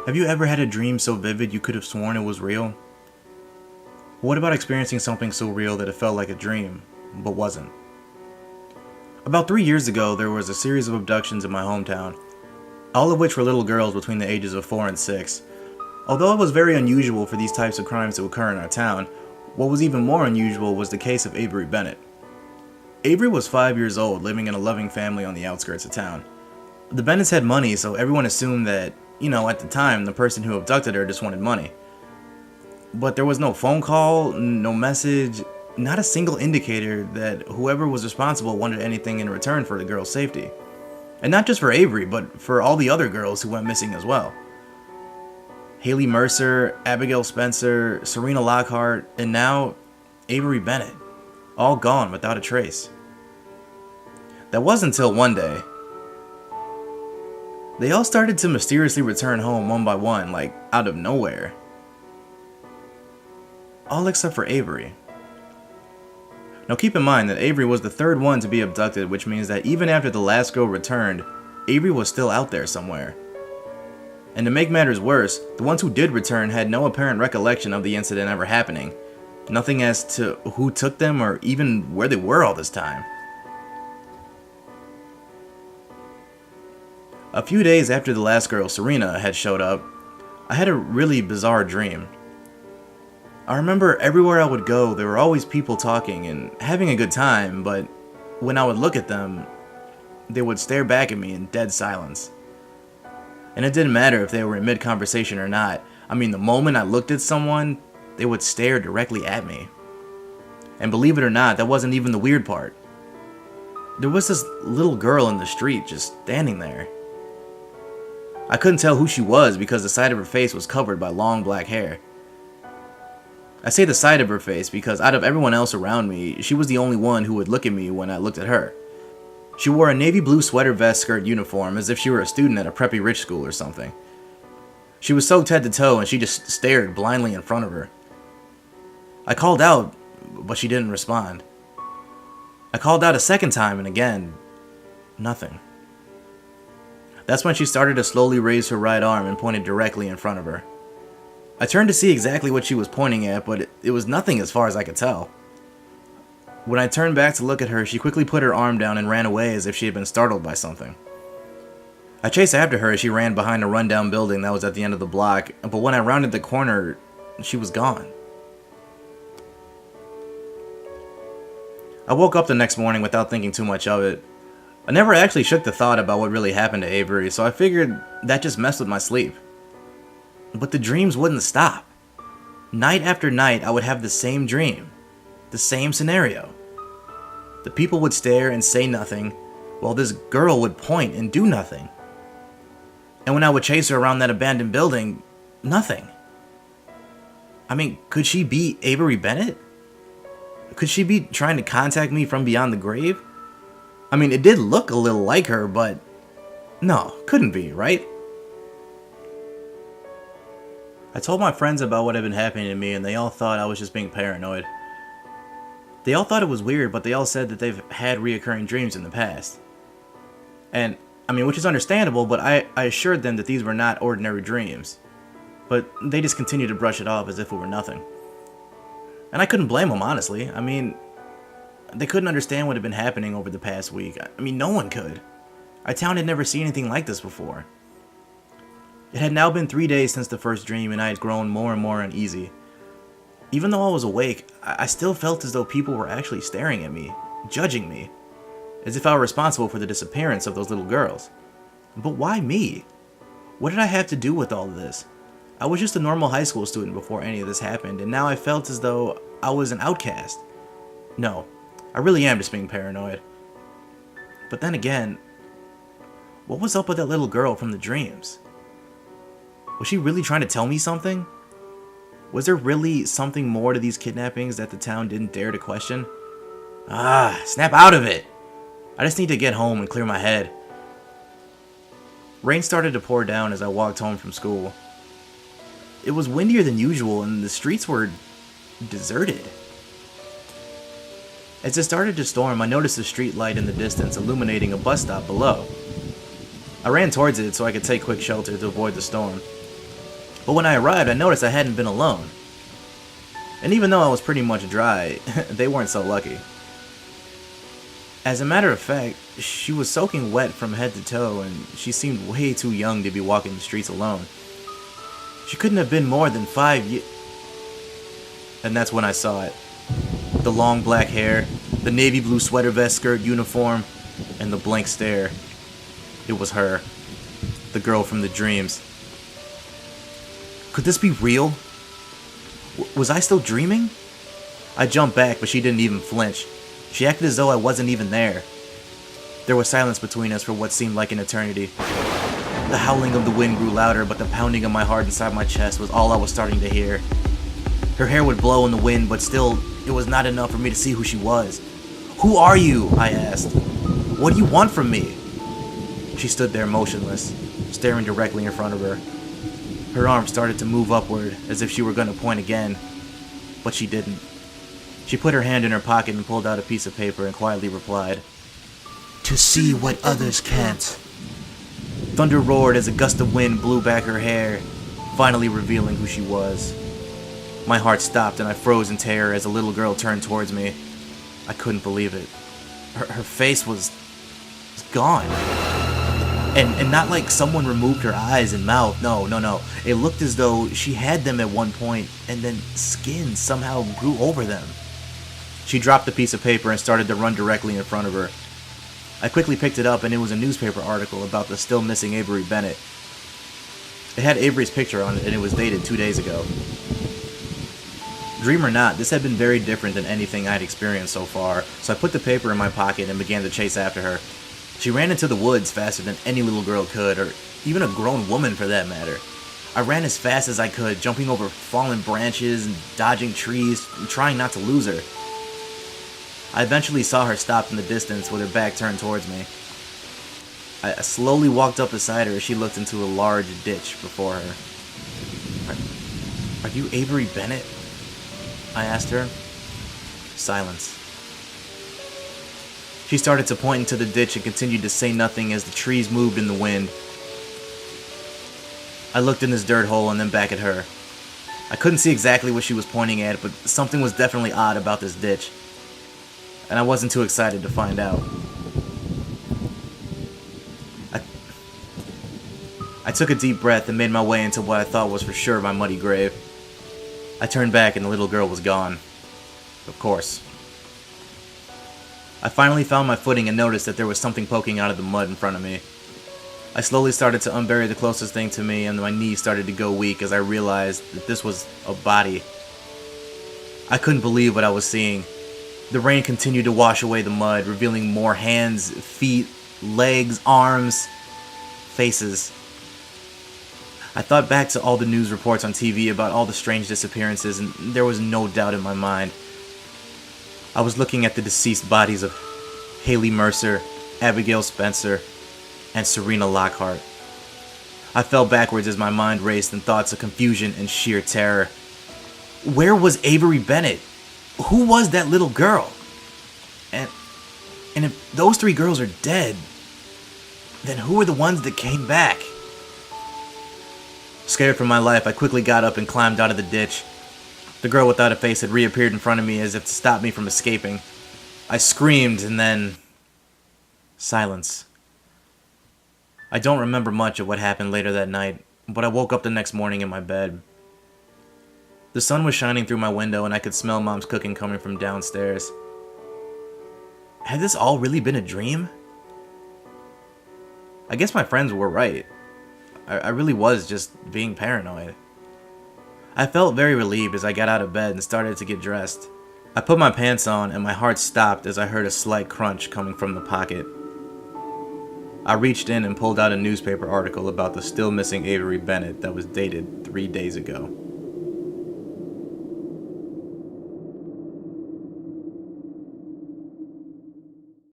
Have you ever had a dream so vivid you could have sworn it was real? What about experiencing something so real that it felt like a dream, but wasn't? About 3 years ago, there was a series of abductions in my hometown, all of which were little girls between the ages of 4 and 6. Although it was very unusual for these types of crimes to occur in our town, what was even more unusual was the case of Avery Bennett. Avery was 5 years old, living in a loving family on the outskirts of town. The Bennetts had money, so everyone assumed that, at the time, the person who abducted her just wanted money. But there was no phone call, no message, not a single indicator that whoever was responsible wanted anything in return for the girl's safety. And not just for Avery, but for all the other girls who went missing as well. Haley Mercer, Abigail Spencer, Serena Lockhart, and now Avery Bennett, all gone without a trace. That wasn't until one day. They all started to mysteriously return home one by one, like out of nowhere. All except for Avery. Now keep in mind that Avery was the third one to be abducted, which means that even after the last girl returned, Avery was still out there somewhere. And to make matters worse, the ones who did return had no apparent recollection of the incident ever happening. Nothing as to who took them or even where they were all this time. A few days after the last girl, Serena, had showed up, I had a really bizarre dream. I remember everywhere I would go, there were always people talking and having a good time, but when I would look at them, they would stare back at me in dead silence. And it didn't matter if they were in mid-conversation or not. I mean, the moment I looked at someone, they would stare directly at me. And believe it or not, that wasn't even the weird part. There was this little girl in the street just standing there. I couldn't tell who she was because the side of her face was covered by long black hair. I say the side of her face because out of everyone else around me, she was the only one who would look at me when I looked at her. She wore a navy blue sweater vest skirt uniform as if she were a student at a preppy rich school or something. She was soaked head to toe and she just stared blindly in front of her. I called out, but she didn't respond. I called out a second time and again, nothing. That's when she started to slowly raise her right arm and pointed directly in front of her. I turned to see exactly what she was pointing at, but it was nothing as far as I could tell. When I turned back to look at her, she quickly put her arm down and ran away as if she had been startled by something. I chased after her as she ran behind a rundown building that was at the end of the block, but when I rounded the corner, she was gone. I woke up the next morning without thinking too much of it. I never actually shook the thought about what really happened to Avery, so I figured that just messed with my sleep. But the dreams wouldn't stop. Night after night, I would have the same dream. The same scenario. The people would stare and say nothing, while this girl would point and do nothing. And when I would chase her around that abandoned building, nothing. I mean, could she be Avery Bennett? Could she be trying to contact me from beyond the grave? I mean, it did look a little like her, but no, couldn't be, right? I told my friends about what had been happening to me and they all thought I was just being paranoid. They all thought it was weird, but they all said that they've had reoccurring dreams in the past. And, I mean, which is understandable, but I assured them that these were not ordinary dreams. But they just continued to brush it off as if it were nothing. And I couldn't blame them, honestly. I mean, they couldn't understand what had been happening over the past week. I mean, no one could. Our town had never seen anything like this before. It had now been 3 days since the first dream, and I had grown more and more uneasy. Even though I was awake, I still felt as though people were actually staring at me, judging me, as if I were responsible for the disappearance of those little girls. But why me? What did I have to do with all of this? I was just a normal high school student before any of this happened, and now I felt as though I was an outcast. No, I really am just being paranoid. But then again, what was up with that little girl from the dreams? Was she really trying to tell me something? Was there really something more to these kidnappings that the town didn't dare to question? Snap out of it! I just need to get home and clear my head. Rain started to pour down as I walked home from school. It was windier than usual and the streets were deserted. As it started to storm, I noticed a street light in the distance illuminating a bus stop below. I ran towards it so I could take quick shelter to avoid the storm. But when I arrived, I noticed I hadn't been alone. And even though I was pretty much dry, they weren't so lucky. As a matter of fact, she was soaking wet from head to toe, and she seemed way too young to be walking the streets alone. She couldn't have been more than 5 years. And that's when I saw it. The long black hair, the navy blue sweater vest skirt uniform, and the blank stare. It was her. The girl from the dreams. Could this be real? Was I still dreaming? I jumped back, but she didn't even flinch. She acted as though I wasn't even there. There was silence between us for what seemed like an eternity. The howling of the wind grew louder, but the pounding of my heart inside my chest was all I was starting to hear. Her hair would blow in the wind, but still, it was not enough for me to see who she was. "Who are you?" I asked. "What do you want from me?" She stood there motionless, staring directly in front of her. Her arm started to move upward, as if she were going to point again, but she didn't. She put her hand in her pocket and pulled out a piece of paper and quietly replied, "To see what others can't." Thunder roared as a gust of wind blew back her hair, finally revealing who she was. My heart stopped and I froze in terror as a little girl turned towards me. I couldn't believe it. Her face was gone. And not like someone removed her eyes and mouth. No. It looked as though she had them at one point, and then skin somehow grew over them. She dropped the piece of paper and started to run directly in front of her. I quickly picked it up, and it was a newspaper article about the still missing Avery Bennett. It had Avery's picture on it, and it was dated 2 days ago. Dream or not, this had been very different than anything I'd experienced so far, so I put the paper in my pocket and began to chase after her. She ran into the woods faster than any little girl could, or even a grown woman for that matter. I ran as fast as I could, jumping over fallen branches and dodging trees, trying not to lose her. I eventually saw her stop in the distance with her back turned towards me. I slowly walked up beside her as she looked into a large ditch before her. Are you Avery Bennett?" I asked her. Silence. She started to point into the ditch and continued to say nothing as the trees moved in the wind. I looked in this dirt hole and then back at her. I couldn't see exactly what she was pointing at, but something was definitely odd about this ditch. And I wasn't too excited to find out. I took a deep breath and made my way into what I thought was for sure my muddy grave. I turned back and the little girl was gone. Of course. I finally found my footing and noticed that there was something poking out of the mud in front of me. I slowly started to unbury the closest thing to me, and my knees started to go weak as I realized that this was a body. I couldn't believe what I was seeing. The rain continued to wash away the mud, revealing more hands, feet, legs, arms, faces. I thought back to all the news reports on TV about all the strange disappearances, and there was no doubt in my mind. I was looking at the deceased bodies of Haley Mercer, Abigail Spencer, and Serena Lockhart. I fell backwards as my mind raced in thoughts of confusion and sheer terror. Where was Avery Bennett? Who was that little girl? And if those 3 girls are dead, then who are the ones that came back? Scared for my life, I quickly got up and climbed out of the ditch. The girl without a face had reappeared in front of me as if to stop me from escaping. I screamed and then... silence. I don't remember much of what happened later that night, but I woke up the next morning in my bed. The sun was shining through my window and I could smell Mom's cooking coming from downstairs. Had this all really been a dream? I guess my friends were right. I really was just being paranoid. I felt very relieved as I got out of bed and started to get dressed. I put my pants on and my heart stopped as I heard a slight crunch coming from the pocket. I reached in and pulled out a newspaper article about the still missing Avery Bennett that was dated 3 days ago.